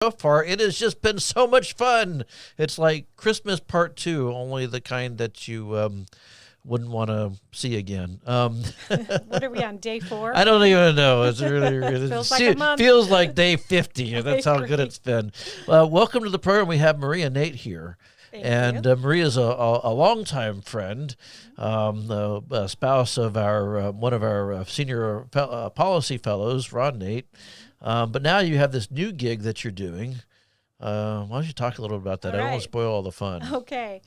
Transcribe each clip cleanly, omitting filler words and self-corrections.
So far, it has just been so much fun. It's like Christmas Part 2, only the kind that you wouldn't want to see again. What are we on, day 4? I don't even know. It's really Feels like a month. feels like day 50. That's how good agree. it's been. Welcome to the program. We have Maria Nate here. Thank you. Maria's a longtime friend, the spouse of our one of our senior policy fellows, Ron Nate. But now you have this new gig that you're doing. Why don't you talk a little about that? All I don't want right. to spoil all the fun. Okay.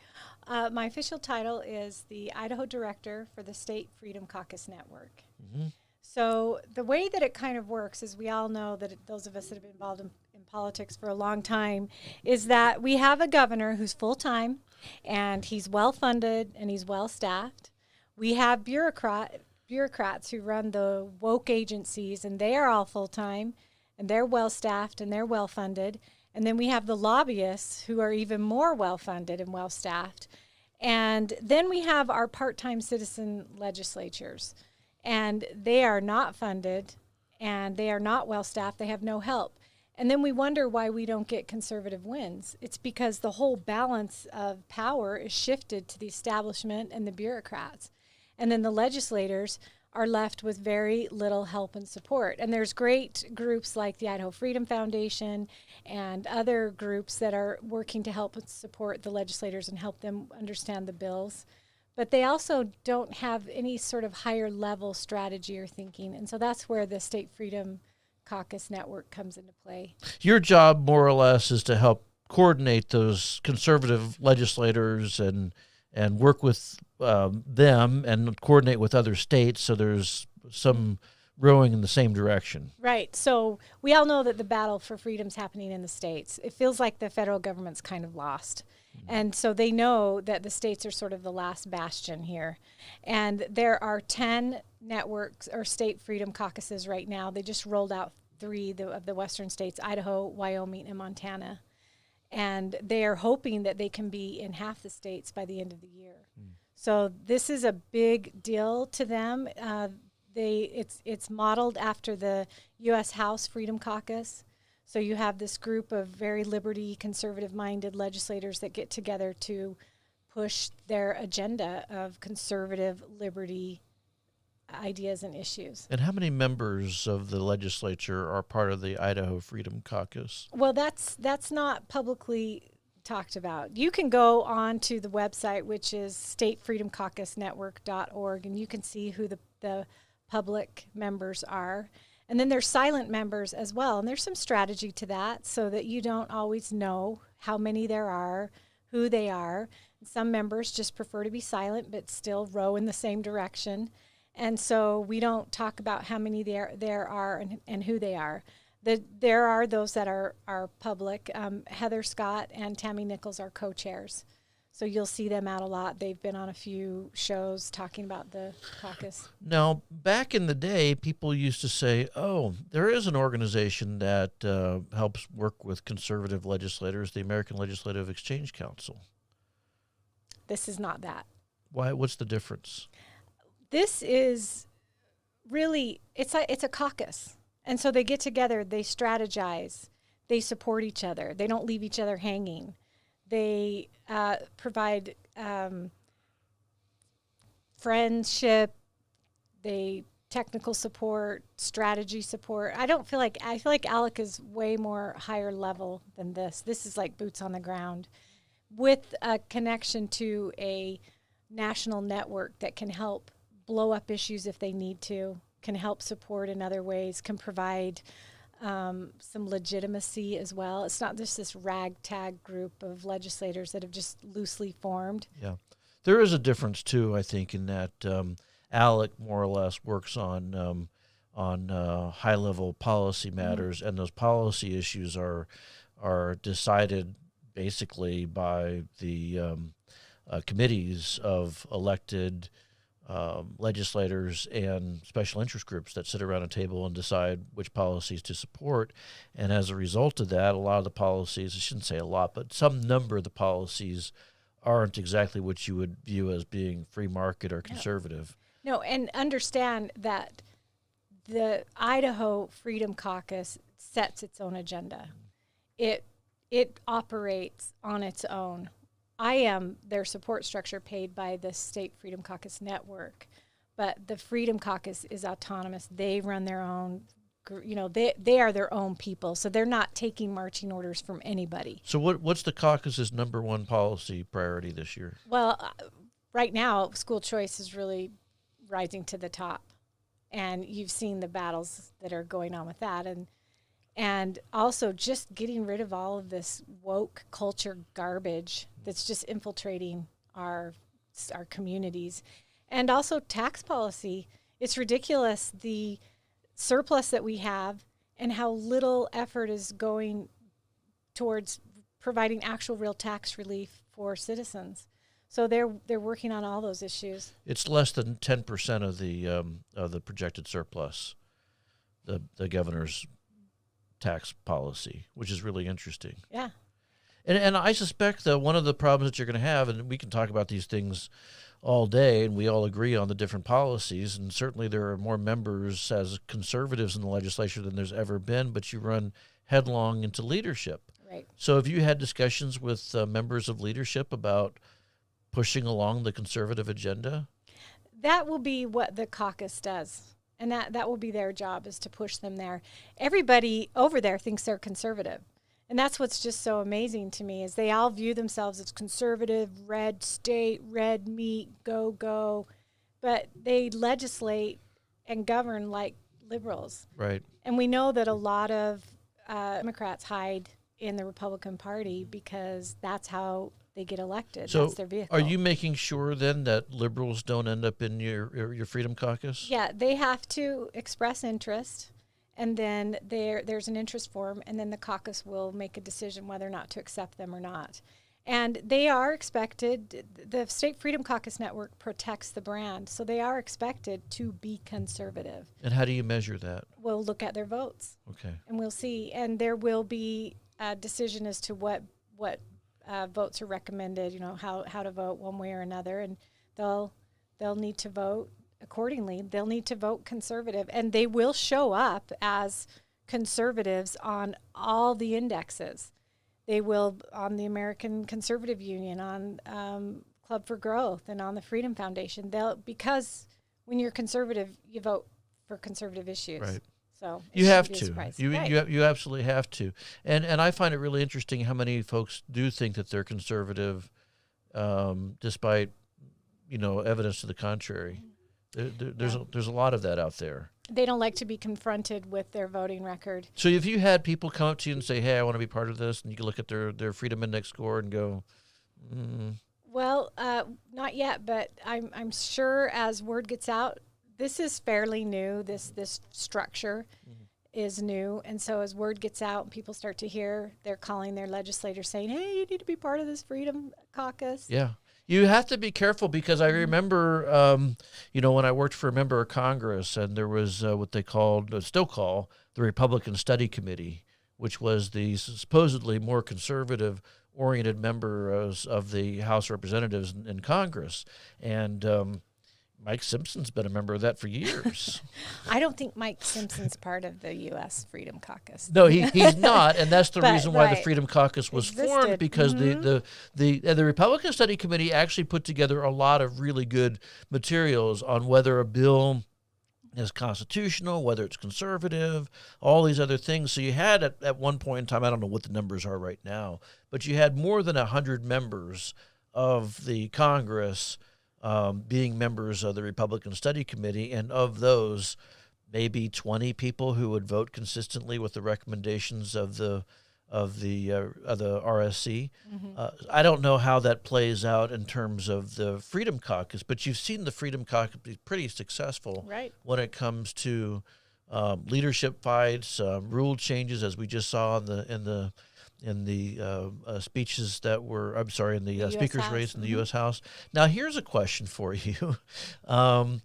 My official title is the Idaho Director for the State Freedom Caucus Network. Mm-hmm. So the way that it kind of works, is we all know that those of us that have been involved in politics for a long time, is that we have a governor who's full-time, and he's well-funded, and he's well-staffed. We have bureaucrats who run the woke agencies, and they are all full-time, and they're well-staffed, and they're well-funded. And then we have the lobbyists who are even more well-funded and well-staffed. And then we have our part-time citizen legislatures, and they are not funded, and they are not well-staffed. They have no help. And then we wonder why we don't get conservative wins. It's because the whole balance of power is shifted to the establishment and the bureaucrats. And then the legislators are left with very little help and support. And there's great groups like the Idaho Freedom Foundation and other groups that are working to help support the legislators and help them understand the bills. But they also don't have any sort of higher level strategy or thinking. And so that's where the State Freedom Caucus Network comes into play. Your job, more or less, is to help coordinate those conservative legislators and work with them and coordinate with other states so there's some rowing in the same direction. Right. So we all know that the battle for freedom is happening in the states. It feels like the federal government's kind of lost. And so they know that the states are sort of the last bastion here. And there are 10 networks or state freedom caucuses right now. They just rolled out 3 of the western states, Idaho, Wyoming, and Montana. And they are hoping that they can be in half the states by the end of the year. So this is a big deal to them. It's modeled after the U.S. House Freedom Caucus. So you have this group of very liberty, conservative-minded legislators that get together to push their agenda of conservative liberty ideas and issues. And how many members of the legislature are part of the Idaho Freedom Caucus? Well, that's not publicly talked about. You can go on to the website, which is statefreedomcaucusnetwork.org, and you can see who the public members are. And then there's silent members as well. And there's some strategy to that so that you don't always know how many there are, who they are. And some members just prefer to be silent but still row in the same direction. And so we don't talk about how many there are and who they are. There are those that are public. Heather Scott and Tammy Nichols are co-chairs. So you'll see them out a lot. They've been on a few shows talking about the caucus. Now, back in the day, people used to say, oh, there is an organization that helps work with conservative legislators, the American Legislative Exchange Council. This is not that. Why? What's the difference? This is really, it's a caucus. And so they get together, they strategize, they support each other. They don't leave each other hanging. They provide friendship, technical support, strategy support. I feel like ALEC is way more higher level than this. This is like boots on the ground with a connection to a national network that can help blow up issues if they need to, can help support in other ways, can provide some legitimacy as well. It's not just this ragtag group of legislators that have just loosely formed. Yeah. There is a difference, too, I think, in that ALEC more or less works on high-level policy matters, and those policy issues are decided basically by the committees of elected legislators and special interest groups that sit around a table and decide which policies to support. And as a result of that, a lot of the policies, I shouldn't say a lot, but some number of the policies aren't exactly what you would view as being free market or conservative. No, and understand that the Idaho Freedom Caucus sets its own agenda. it operates on its own. I am their support structure paid by the State Freedom Caucus Network, but the Freedom Caucus is autonomous. They run their own, they are their own people, so they're not taking marching orders from anybody. So what's the caucus's number one policy priority this year? Well, right now, school choice is really rising to the top, and you've seen the battles that are going on with that, and also just getting rid of all of this woke culture garbage that's just infiltrating our communities. And also tax policy. It's ridiculous, the surplus that we have and how little effort is going towards providing actual real tax relief for citizens. So they're working on all those issues. It's less than 10% of the projected surplus, the governor's tax policy, which is really interesting. Yeah. And I suspect that one of the problems that you're going to have, and we can talk about these things all day, and we all agree on the different policies, and certainly there are more members as conservatives in the legislature than there's ever been, but you run headlong into leadership. Right. So have you had discussions with members of leadership about pushing along the conservative agenda? That will be what the caucus does. And that will be their job, is to push them there. Everybody over there thinks they're conservative. And that's what's just so amazing to me, is they all view themselves as conservative, red state, red meat, go. But they legislate and govern like liberals. Right. And we know that a lot of Democrats hide in the Republican Party because that's how they get elected. So that's their vehicle. Are you making sure then that liberals don't end up in your Freedom Caucus? Yeah, they have to express interest, and then there's an interest form, and then the caucus will make a decision whether or not to accept them or not. And they are expected, the State Freedom Caucus Network protects the brand, so they are expected to be conservative. And how do you measure that? We'll look at their votes. Okay. And we'll see. And there will be a decision as to what votes are recommended, how to vote one way or another. And they'll need to vote accordingly. They'll need to vote conservative. And they will show up as conservatives on all the indexes. They will on the American Conservative Union, on Club for Growth, and on the Freedom Foundation. Because when you're conservative, you vote for conservative issues. Right. So you have to. You absolutely have to. And I find it really interesting how many folks do think that they're conservative, despite evidence to the contrary. There's a lot of that out there. They don't like to be confronted with their voting record. So if you had people come up to you and say, "Hey, I want to be part of this," and you can look at their Freedom Index score and go, Well, not yet, but I'm sure as word gets out, this is fairly new. This structure is new, and so as word gets out and people start to hear, they're calling their legislators saying, "Hey, you need to be part of this Freedom Caucus." Yeah. You have to be careful, because I remember, when I worked for a member of Congress, and there was what they still call the Republican Study Committee, which was the supposedly more conservative-oriented members of the House of Representatives in Congress. And Mike Simpson's been a member of that for years. I don't think Mike Simpson's part of the U.S. Freedom Caucus. No, he's not, and that's the reason why right. the Freedom Caucus was formed, because the Republican Study Committee actually put together a lot of really good materials on whether a bill is constitutional, whether it's conservative, all these other things. So you had at one point in time, I don't know what the numbers are right now, but you had more than 100 members of the Congress being members of the Republican Study Committee, and of those, maybe 20 people who would vote consistently with the recommendations of the RSC. I don't know how that plays out in terms of the Freedom Caucus, but you've seen the Freedom Caucus be pretty successful when it comes to leadership fights, rule changes, as we just saw in the speeches that were, in the speaker's race in the U.S. House. Now, here's a question for you. I'm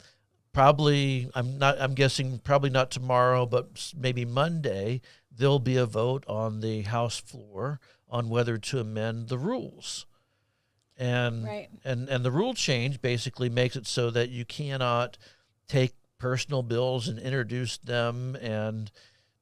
guessing probably not tomorrow, but maybe Monday, there'll be a vote on the House floor on whether to amend the rules. And the rule change basically makes it so that you cannot take personal bills and introduce them and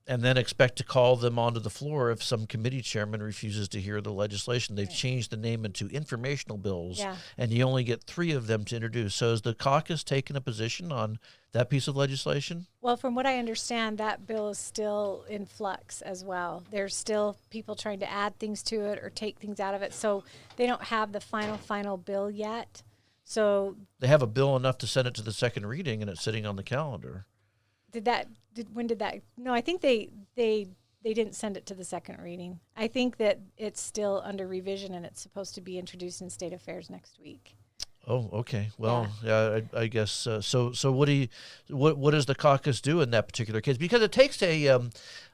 and then expect to call them onto the floor if some committee chairman refuses to hear the legislation. They've changed the name into informational bills, and you only get 3 of them to introduce. So has the caucus taken a position on that piece of legislation? Well, from what I understand, that bill is still in flux as well. There's still people trying to add things to it or take things out of it. So they don't have the final bill yet. So they have a bill enough to send it to the second reading, and it's sitting on the calendar. When did that? No, I think they didn't send it to the second reading. I think that it's still under revision, and it's supposed to be introduced in State Affairs next week. Oh, okay. Well, yeah, I guess so. What does the caucus do in that particular case? Because it takes a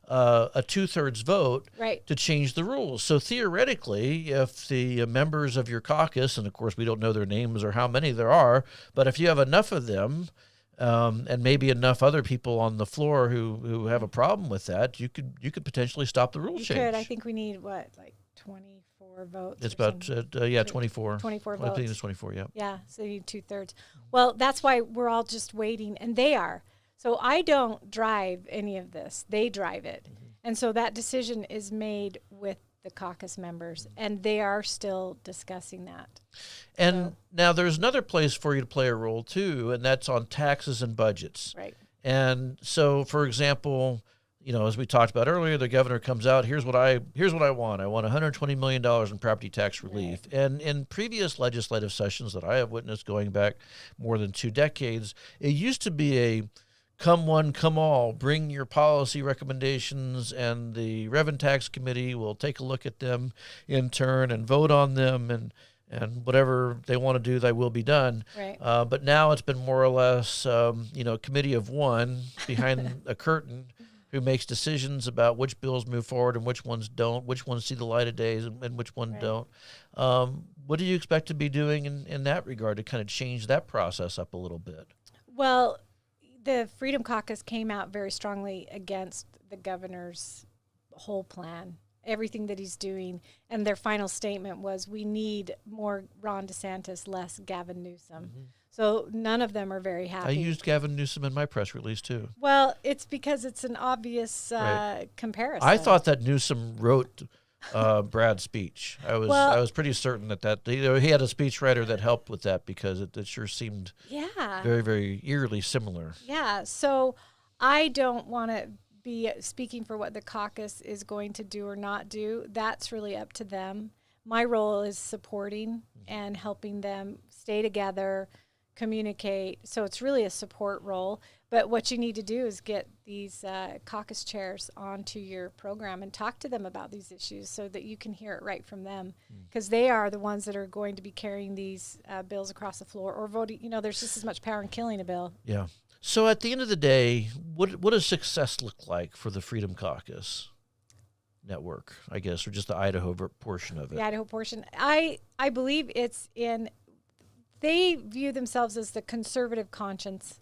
2/3 vote to change the rules. So theoretically, if the members of your caucus, and of course we don't know their names or how many there are, but if you have enough of them, and maybe enough other people on the floor who have a problem with that, you could potentially stop the rule change. Could. I think we need 24 votes. It's about 24. 24 votes. I think it's 24. Yeah. Yeah. So you need 2/3. Well, that's why we're all just waiting, and they are. So I don't drive any of this; they drive it, and so that decision is made with the caucus members, and they are still discussing that. And now there's another place for you to play a role too, and that's on taxes and budgets. Right. And so, for example, as we talked about earlier, the governor comes out, here's what I want. I want $120 million in property tax relief. Right. And in previous legislative sessions that I have witnessed going back more than 2 decades, it used to be a come one, come all, bring your policy recommendations, and the Revenue Tax Committee will take a look at them in turn and vote on them, and whatever they want to do, they will be done. Right. But now it's been more or less, committee of one behind a curtain who makes decisions about which bills move forward and which ones don't, which ones see the light of day and which ones don't. What do you expect to be doing in that regard to kind of change that process up a little bit? Well, the Freedom Caucus came out very strongly against the governor's whole plan, everything that he's doing. And their final statement was, we need more Ron DeSantis, less Gavin Newsom. Mm-hmm. So none of them are very happy. I used Gavin Newsom in my press release, too. Well, it's because it's an obvious comparison. I thought that Newsom wrote Brad's speech. I was pretty certain that he had a speechwriter that helped with that, because it sure seemed very, very eerily similar. Yeah, so I don't want to be speaking for what the caucus is going to do or not do. That's really up to them. My role is supporting and helping them stay together, communicate. So it's really a support role. But what you need to do is get these caucus chairs onto your program and talk to them about these issues so that you can hear it right from them, because they are the ones that are going to be carrying these bills across the floor or voting. There's just as much power in killing a bill. Yeah. So at the end of the day, what does success look like for the Freedom Caucus network, I guess, or just the Idaho portion of it? The Idaho portion. I believe it's they view themselves as the conservative conscience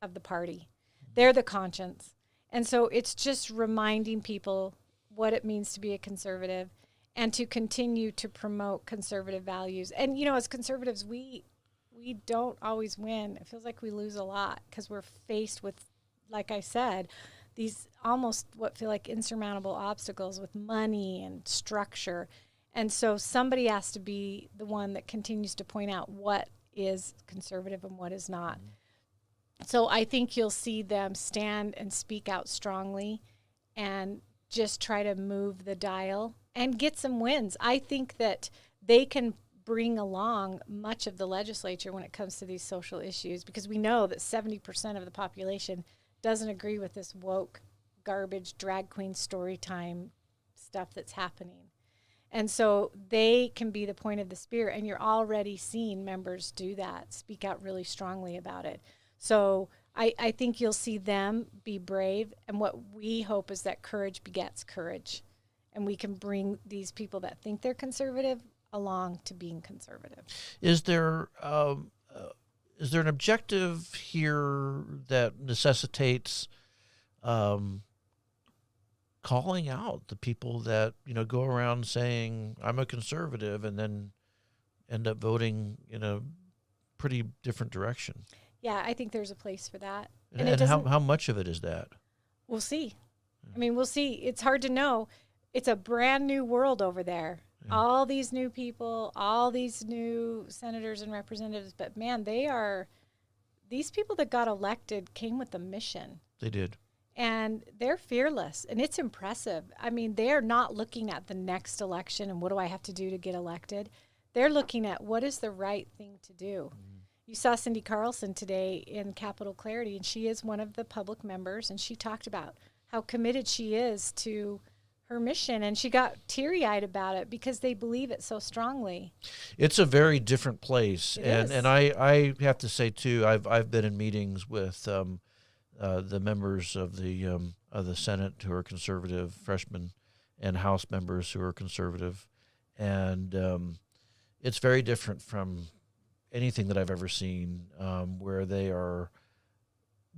of the party. They're the conscience. And so it's just reminding people what it means to be a conservative and to continue to promote conservative values. And, as conservatives, we don't always win. It feels like we lose a lot because we're faced with, like I said, these almost what feel like insurmountable obstacles with money and structure. And so somebody has to be the one that continues to point out what is conservative and what is not. So I think you'll see them stand and speak out strongly and just try to move the dial and get some wins. I think that they can bring along much of the legislature when it comes to these social issues, because we know that 70% of the population doesn't agree with this woke, garbage, drag queen story time stuff that's happening. And so they can be the point of the spear, and you're already seeing members do that, speak out really strongly about it. So I think you'll see them be brave, and what we hope is that courage begets courage, and we can bring these people that think they're conservative along to being conservative. Is there an objective here that necessitates calling out the people that go around saying I'm a conservative and then end up voting in a pretty different direction? Yeah, I think there's a place for that. And how much of it is that? We'll see. I mean, we'll see. It's hard to know. It's a brand new world over there. Yeah. All these new people, all these new senators and representatives. But, man, these people that got elected came with a mission. They did. And they're fearless, and it's impressive. I mean, they're not looking at the next election and what do I have to do to get elected. They're looking at what is the right thing to do. Mm-hmm. You saw Cindy Carlson today in Capitol Clarity, and she is one of the public members, and she talked about how committed she is to her mission, and she got teary-eyed about it because they believe it so strongly. It's a very different place, and I have to say too, I've been in meetings with the members of the Senate who are conservative, freshmen, and House members who are conservative, and it's very different from anything that I've ever seen, where they are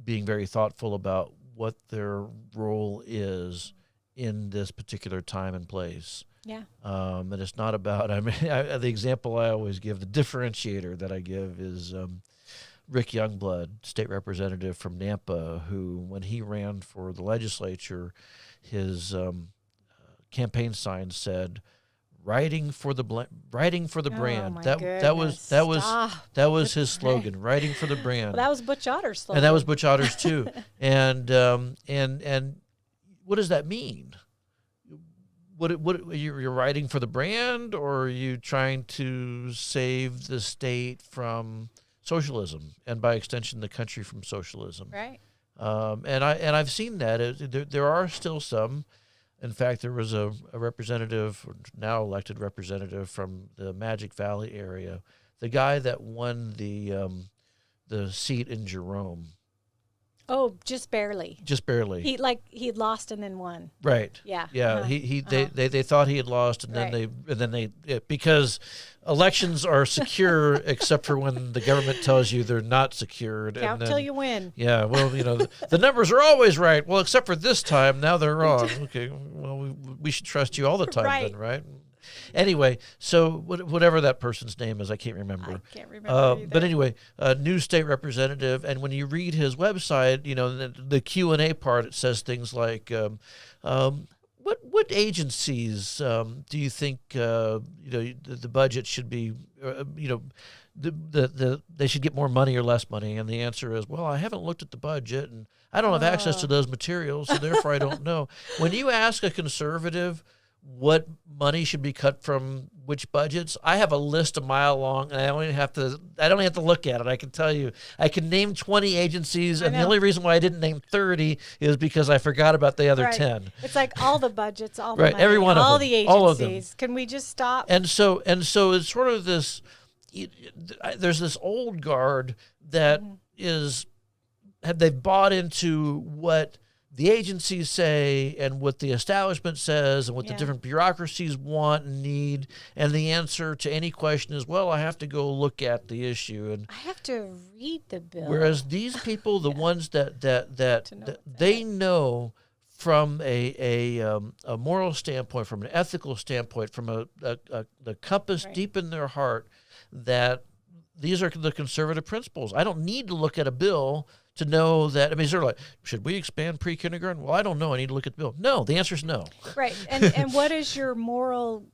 being very thoughtful about what their role is in this particular time and place. Yeah. And it's not about, the example I always give, the differentiator that I give is Rick Youngblood, state representative from Nampa, who, when he ran for the legislature, his campaign sign said, "Writing for the brand." That was his slogan. Writing for the brand. Well, that was Butch Otter's slogan. And that was Butch Otter's too. and what does that mean? What you're writing for the brand, or are you trying to save the state from socialism, and by extension the country from socialism? Right. And I've seen that. There are still some. In fact, there was a representative, now elected representative from the Magic Valley area, the guy that won the seat in Jerome. Oh, just barely. Just barely. He had lost and then won. Right. Yeah. Yeah. Uh-huh. They thought he had lost, and then because elections are secure except for when the government tells you they're not secured. Count till you win. Yeah. Well, the numbers are always right. Well, except for this time, now they're wrong. Okay. Well, we should trust you all the time then, right? Anyway, so whatever that person's name is, I can't remember. I can't remember either. But anyway, new state representative, and when you read his website, the Q&A part, it says things like, what agencies do you think the budget should be, they should get more money or less money? And the answer is, well, I haven't looked at the budget, and I don't have access to those materials, so therefore I don't know. When you ask a conservative what money should be cut from which budgets, I have a list a mile long, and I don't have to look at it. I can tell you, I can name 20 agencies, and the only reason why I didn't name 30 is because I forgot about the other 10. It's like all the budgets, all the money, every one all of them, the agencies. All of them. Can we just stop? And so it's sort of this. There's this old guard that they've bought into what the agencies say and what the establishment says and what the different bureaucracies want and need, and the answer to any question is, well, I have to go look at the issue, and I have to read the bill. Whereas these people, the ones that they know from a moral standpoint, from an ethical standpoint, from the compass deep in their heart, that these are the conservative principles. I don't need to look at a bill to know that. I mean, sort of like, should we expand pre-kindergarten? Well, I don't know. I need to look at the bill. No, the answer is no. Right. And what is your moral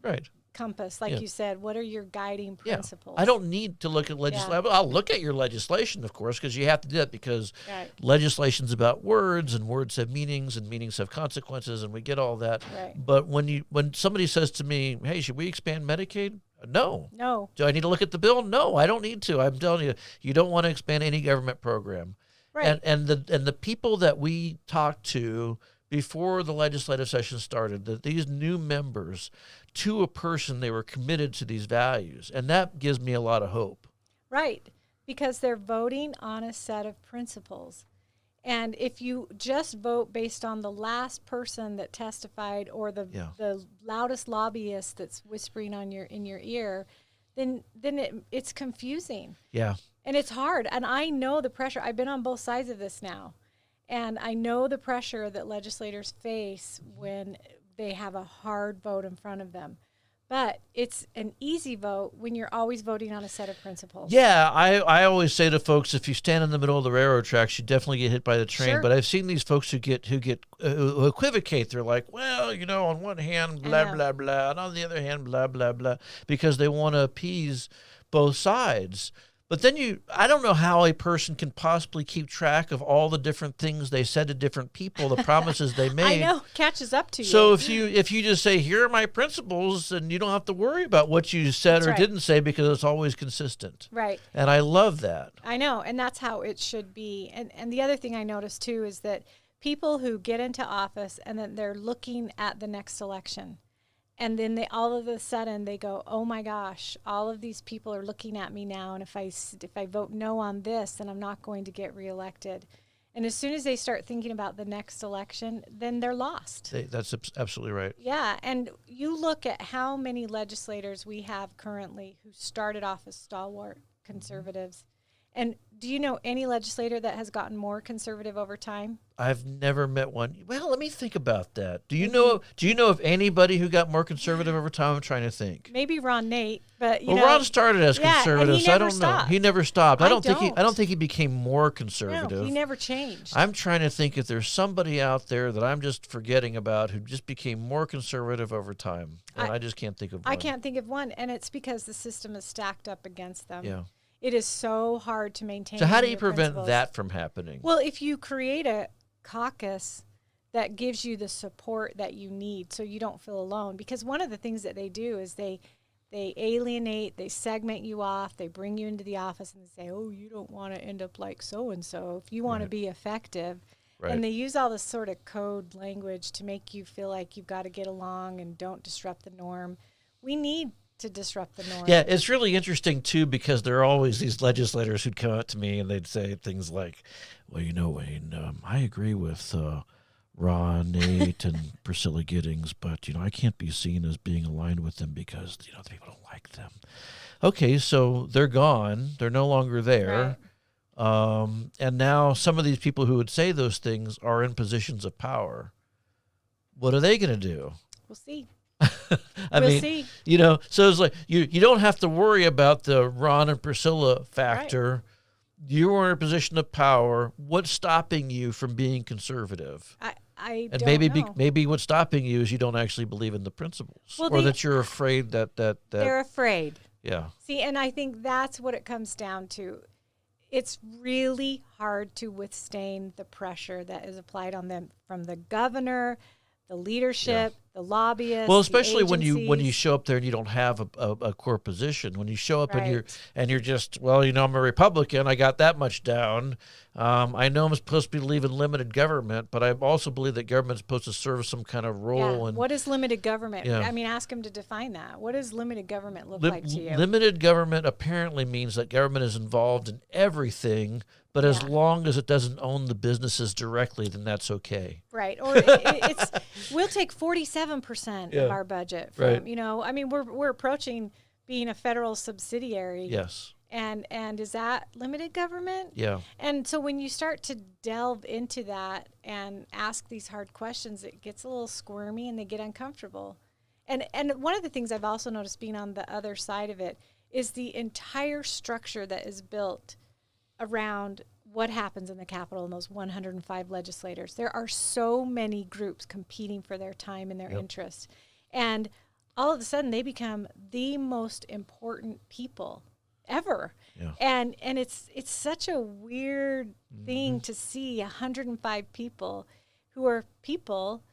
compass? Like you said, what are your guiding principles? I don't need to look at legislation. I'll look at your legislation, of course, because you have to do that, because legislation's about words, and words have meanings, and meanings have consequences, and we get all that. Right. But when somebody says to me, hey, should we expand Medicaid? No. Do I need to look at the bill? No, I don't need to. I'm telling you, you don't want to expand any government program. Right. And the people that we talked to before the legislative session started, that these new members, to a person, they were committed to these values, and that gives me a lot of hope. Right, because they're voting on a set of principles. And if you just vote based on the last person that testified, or the loudest lobbyist that's whispering in your ear, then it's confusing. Yeah. And it's hard. And I know the pressure. I've been on both sides of this now. And I know the pressure that legislators face when they have a hard vote in front of them. But it's an easy vote when you're always voting on a set of principles. Yeah, I always say to folks, if you stand in the middle of the railroad tracks, you definitely get hit by the train. Sure. But I've seen these folks who equivocate. They're like, well, on one hand, blah blah blah, and on the other hand, blah blah blah, because they want to appease both sides. But then I don't know how a person can possibly keep track of all the different things they said to different people, the promises they made. I know, catches up to you. So if you just say, here are my principles, and you don't have to worry about what you said or didn't say, because it's always consistent. Right. And I love that. I know, and that's how it should be. And the other thing I noticed too is that people who get into office and then they're looking at the next election, and then they all of a sudden they go, oh my gosh, all of these people are looking at me now, and if I vote no on this, then I'm not going to get reelected. And as soon as they start thinking about the next election, then they're lost. That's absolutely right. Yeah, and you look at how many legislators we have currently who started off as stalwart conservatives. And do you know any legislator that has gotten more conservative over time? I've never met one. Well, let me think about that. Do you know of anybody who got more conservative over time? I'm trying to think. Maybe Ron Nate, but Ron started as conservative, and he so I never don't stopped. know. He never stopped. I don't think he became more No, conservative. he never changed. I'm trying to think if there's somebody out there that I'm just forgetting about who just became more conservative over time. And I just can't think of one. I can't think of one, and it's because the system is stacked up against them. Yeah. It is so hard to maintain. So how do you your prevent principles. that from happening? Well, if you create a caucus that gives you the support that you need so you don't feel alone, because one of the things that they do is they alienate, they segment you off, they bring you into the office and they say, oh, you don't want to end up like so-and-so if you want to be effective. Right. And they use all this sort of code language to make you feel like you've got to get along and don't disrupt the norm. We need to disrupt the norm. Yeah, it's really interesting, too, because there are always these legislators who'd come up to me and they'd say things like, well, Wayne, I agree with Ron, Nate, and Priscilla Giddings, but, I can't be seen as being aligned with them because, the people don't like them. Okay, so they're gone. They're no longer there. Right. And now some of these people who would say those things are in positions of power. What are they going to do? We'll see. We'll see. So it's like you don't have to worry about the Ron and Priscilla factor. Right. You are in a position of power. What's stopping you from being conservative? I and don't know. Maybe what's stopping you is you don't actually believe in the principles, or that you're afraid that they're afraid. Yeah. See, and I think that's what it comes down to. It's really hard to withstand the pressure that is applied on them from the governor, the leadership, the lobbyists. Well, especially when you show up there and you don't have a core position. When you show up and you're just, I'm a Republican. I got that much down. I know I'm supposed to be leaving limited government, but I also believe that government's supposed to serve some kind of role. Yeah. And what is limited government? Yeah. I mean, ask them to define that. What does limited government look like to you? Limited government apparently means that government is involved in everything, but as long as it doesn't own the businesses directly, then that's okay. Right. Or we'll take 47% of our budget from, we're approaching being a federal subsidiary. Yes. And is that limited government? Yeah. And so when you start to delve into that and ask these hard questions, it gets a little squirmy and they get uncomfortable. And one of the things I've also noticed being on the other side of it is the entire structure that is built around what happens in the Capitol and those 105 legislators. There are so many groups competing for their time and their interests. And all of a sudden they become the most important people ever. Yeah. And it's such a weird thing to see 105 people who are people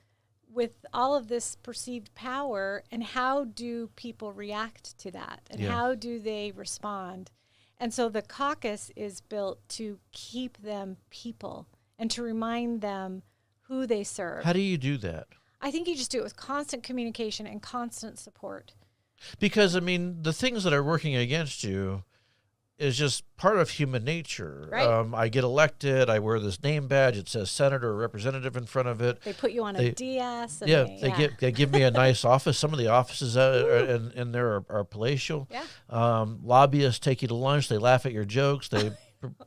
with all of this perceived power, and how do people react to that? And how do they respond? And so the caucus is built to keep them people and to remind them who they serve. How do you do that? I think you just do it with constant communication and constant support. Because, the things that are working against you is just part of human nature. Right. I get elected. I wear this name badge. It says senator or representative in front of it. They put you on a DS. And they give me a nice office. Some of the offices in there are palatial. Yeah. Lobbyists take you to lunch. They laugh at your jokes. They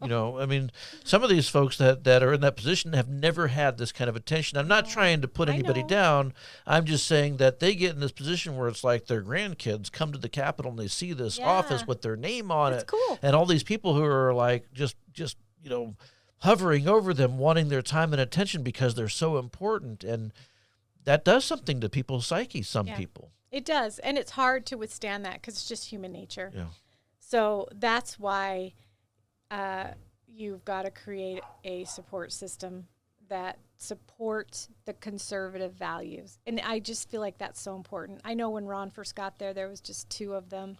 You know, I mean, some of these folks that are in that position have never had this kind of attention. I'm not trying to put anybody down. I'm just saying that they get in this position where it's like their grandkids come to the Capitol and they see this office with their name on it. Cool. And all these people who are like just you know, hovering over them, wanting their time and attention because they're so important. And that does something to people's psyche, some people. It does. And it's hard to withstand that because it's just human nature. Yeah. So that's why you've got to create a support system that supports the conservative values. And I just feel like that's so important. I know when Ron first got there was just 2 of them,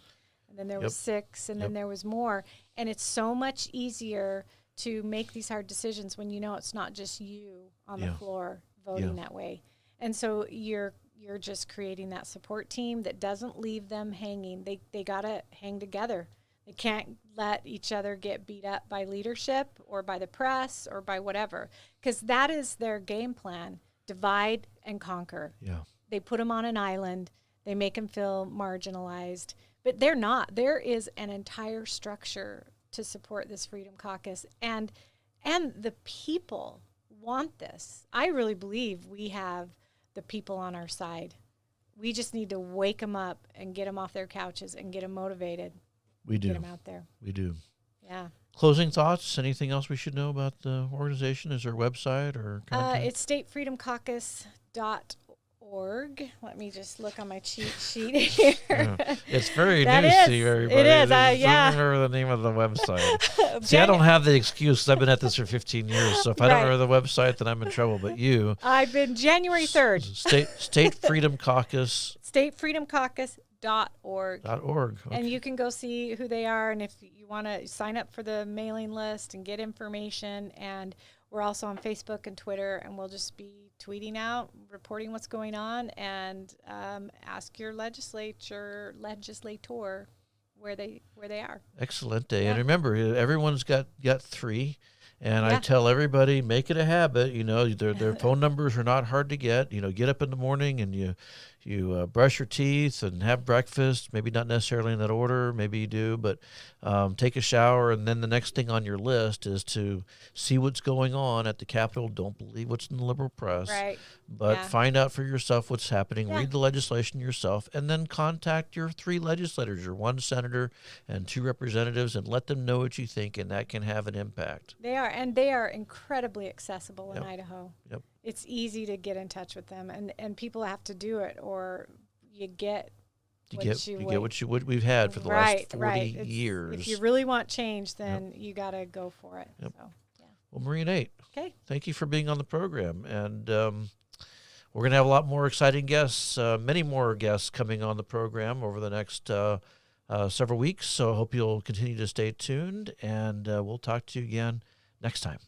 and then there was 6, and then there was more. And it's so much easier to make these hard decisions when you know it's not just you on the floor voting that way. And so you're just creating that support team that doesn't leave them hanging. They got to hang together. They can't let each other get beat up by leadership or by the press or by whatever, because that is their game plan: divide and conquer. Yeah. They put them on an island. They make them feel marginalized, but they're not. There is an entire structure to support this Freedom Caucus, and the people want this. I really believe we have the people on our side. We just need to wake them up and get them off their couches and get them motivated. We do. Get them out there. We do. Yeah. Closing thoughts? Anything else we should know about the organization? Is there a website or? It's statefreedomcaucus.org. Let me just look on my cheat sheet here. It's very That new is. to you, everybody. It is. Don't remember the name of the website. See, I don't have the excuse. I've been at this for 15 years, so if I don't remember the website, then I'm in trouble. But you. I've been January 3rd. State Freedom Caucus. statefreedomcaucus.org. .org. Okay. And you can go see who they are, and if you want to sign up for the mailing list and get information. And we're also on Facebook and Twitter, and we'll just be tweeting out, reporting what's going on, and ask your legislator where they are. Excellent day. And remember, everyone's got 3. And I tell everybody, make it a habit. You know, their phone numbers are not hard to get. You know, get up in the morning and you brush your teeth and have breakfast. Maybe not necessarily in that order. Maybe you do, but take a shower. And then the next thing on your list is to see what's going on at the Capitol. Don't believe what's in the liberal press. Right. But find out for yourself what's happening. Yeah. Read the legislation yourself. And then contact your 3 legislators, your 1 senator and 2 representatives, and let them know what you think. And that can have an impact. They are, and they are incredibly accessible in Yep. Idaho. Yep. It's easy to get in touch with them, and people have to do it, or you get what we've had for the last 40 years. If you really want change, then you got to go for it. Yep. So, yeah. Well, Marie and Nate, thank you for being on the program. And we're going to have a lot more exciting guests, many more guests coming on the program over the next several weeks. So I hope you'll continue to stay tuned, and we'll talk to you again next time.